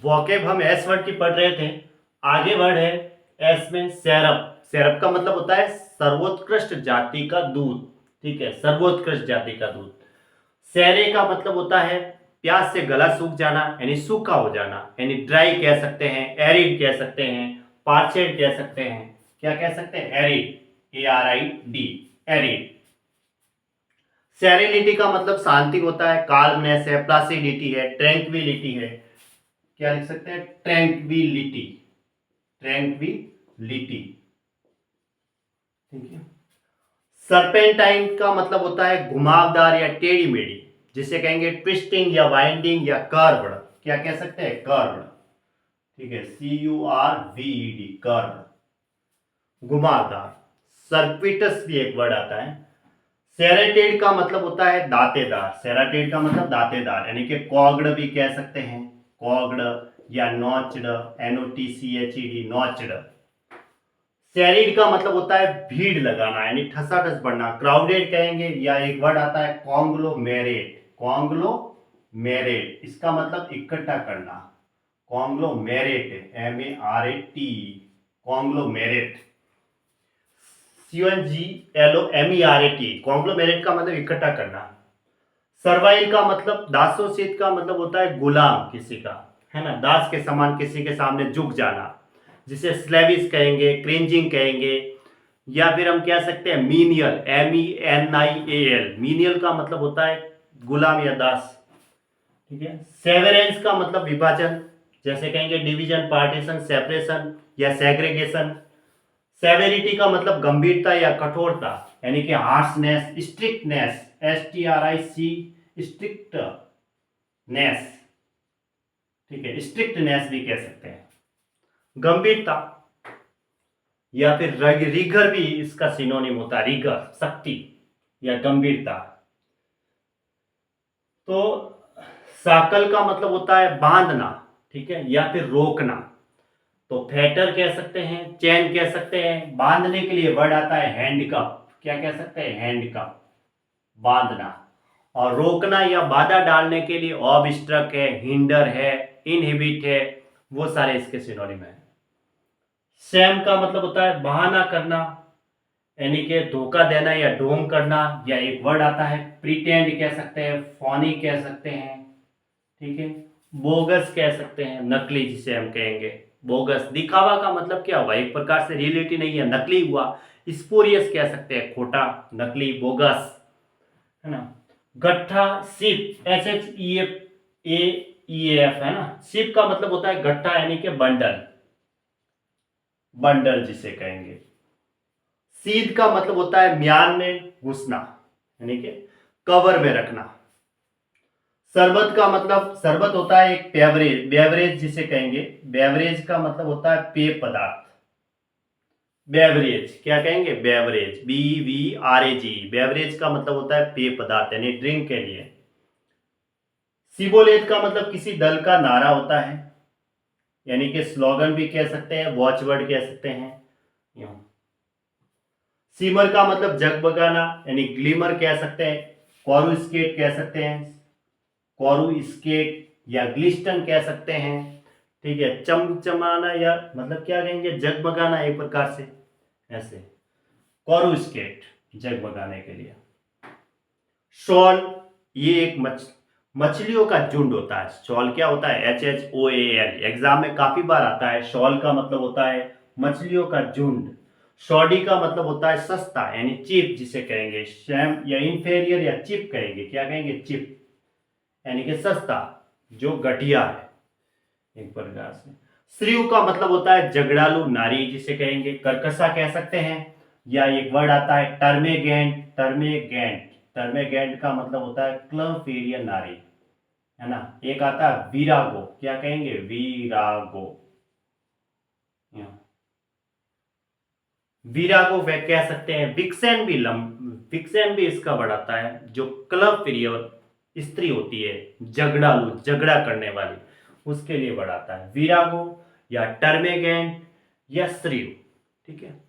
Vocab हम S word की पढ़ रहे थे। आगे वर्ड है एस में सेरप। सेरप का मतलब होता है सर्वोत्कृष्ट जाति का दूध। ठीक है, सर्वोत्कृष्ट जाति का दूध। सेरे का मतलब होता है प्यास से गला सूख जाना, यानी सूखा हो जाना, यानी ड्राई कह सकते हैं, एरिड कह सकते हैं, पार्चेड कह सकते हैं। क्या कह सकते हैं? Arid, ARID, arid. सेरेनिटी का मतलब शांति होता है, काल्मनेस है, प्लासिडिटी है, ट्रैंक्विलिटी है। क्या लिख सकते हैं? Tranquillity, tranquillity. ठीक है। सर्पेंटाइन का मतलब होता है घुमावदार या टेढ़ी मेढ़ी, जिसे कहेंगे ट्विस्टिंग या वाइंडिंग या कर्व्ड। क्या कह सकते हैं? कर्व्ड। ठीक है, CURVED, कर्व्ड, घुमावदार। सर्पिटस भी एक वर्ड आता है। सेराटेड का मतलब होता है दांतेदार। सेराटेड का मतलब दांतेदार, यानी कि कॉग्ड भी कह सकते हैं, कॉग्ड या नॉच्ड, NOTCHED, नॉच्ड। सेरिड का मतलब होता है भीड़ लगाना, यानी ठसाठस बढ़ना, क्राउडेड कहेंगे। या एक वर्ड आता है कॉन्ग्लोमेरेट। कॉन्ग्लोमेरेट, इसका मतलब इकट्ठा करना। Conglomerate, MARAT, conglomerate, CONGLOMERAT, conglomerate का मतलब इकट्ठा करना। सर्वाइल का मतलब दासोचित का मतलब होता है गुलाम किसी का, है ना, दास के समान किसी के सामने झुक जाना, जिसे स्लेविश कहेंगे, क्रिंजिंग कहेंगे। या फिर हम कह सकते हैं मीनियल, MENIAL। मीनियल का मतलब होता है गुलाम या दास। ठीक है। सेवरेंस का मतलब विभाजन, जैसे कहेंगे डिवीजन, पार्टीशन, सेपरेशन या सेग्रीगेशन। सेवेरिटी का मतलब गंभीरता या कठोरता, यानी कि हार्शनेस, स्ट्रिक्टनेस, STRIC, स्ट्रिक्टनेस। ठीक है, स्ट्रिक्टनेस भी कह सकते हैं। गंभीरता या फिर रिगर भी इसका सिनोनिम होता है, रिगर, शक्ति या गंभीरता। तो साकल का मतलब होता है बांधना, ठीक है, या फिर रोकना। तो फेटर कह सकते हैं, चैन कह सकते हैं। बांधने के लिए वर्ड आता है हैंडकफ। क्या कह सकते हैं? हैंडकफ, बांधना। और रोकना या बाधा डालने के लिए ऑब्स्ट्रक है, हिंडर है, इनहिबिट है, वो सारे इसके सिनोनिम है। शैम का मतलब होता है बहाना करना, यानी कि धोखा देना या ढोंग करना। या एक वर्ड आता है प्रिटेंड कह सकते हैं, फॉनी कह सकते हैं। ठीक है। बोगस कह सकते हैं, नकली जिसे हम कहेंगे। बोगस, दिखावा का मतलब क्या हुआ? एक प्रकार से रियलिटी नहीं है, नकली हुआ। स्पूरियस कह सकते हैं, खोटा, नकली, बोगस, है ना। गट्ठा, सिप, SHEFAEF, है ना। सिप का मतलब होता है गट्ठा, यानी कि बंडल, बंडल जिसे कहेंगे। सीध का मतलब होता है म्यान में घुसना, यानी कि कवर में रखना। शरबत का मतलब, शरबत होता है एक बेवरेज, बेवरेज जिसे कहेंगे। बेवरेज का मतलब होता है पेय पदार्थ। बेवरेज क्या कहेंगे? Beverage, BVRAG। बेवरेज का मतलब होता है पेय पदार्थ, यानी ड्रिंक के लिए। सिबोलेट का मतलब किसी दल का नारा होता है, यानी कि स्लोगन भी कह सकते हैं, वॉचवर्ड कह सकते हैं। सिमर का मतलब जगमगाना, यानी ग्लिमर कह सकते हैं। कोरुस्केट कह सकते हैं, कोरुस्केट, या ग्लिस्टन कह सकते हैं। ठीक है। चमचमाना या मतलब क्या कहेंगे? जगमगाना, एक प्रकार से ऐसे। कोरुस्केट, जगमगाने के लिए। शॉल, ये एक मछलियों का झुंड होता है। शॉल क्या होता है? SHOAL, एग्जाम में काफी बार आता है। शॉल का मतलब होता है मछलियों का झुंड। शॉडी का मतलब होता है सस्ता, यानी चीप जिसे कहेंगे। शैम या इंफेरियर या चिप कहेंगे। क्या कहेंगे? चिप, यानी कि सस्ता, जो घटिया है एक प्रकार से। श्रीव का मतलब होता है झगड़ालू नारी जिसे कहेंगे, कर्कशा कह सकते हैं। या एक वर्ड आता है टर्मेगेंट। टर्मेगेंट, टर्मेगेंट का मतलब होता है क्लफेरियन नारी, है ना। एक आता है वीरागो। क्या कहेंगे? वीरागो। वीरागो वे कह सकते हैं। विक्सेन भी विक्सेन भी इसका वर्ड आता है, जो क्लब प्रिय स्त्री होती है, झगड़ालू, झगड़ा करने वाली, उसके लिए वर्ड आता है वीरागो या टर्मेगेंट या श्रीव। ठीक है।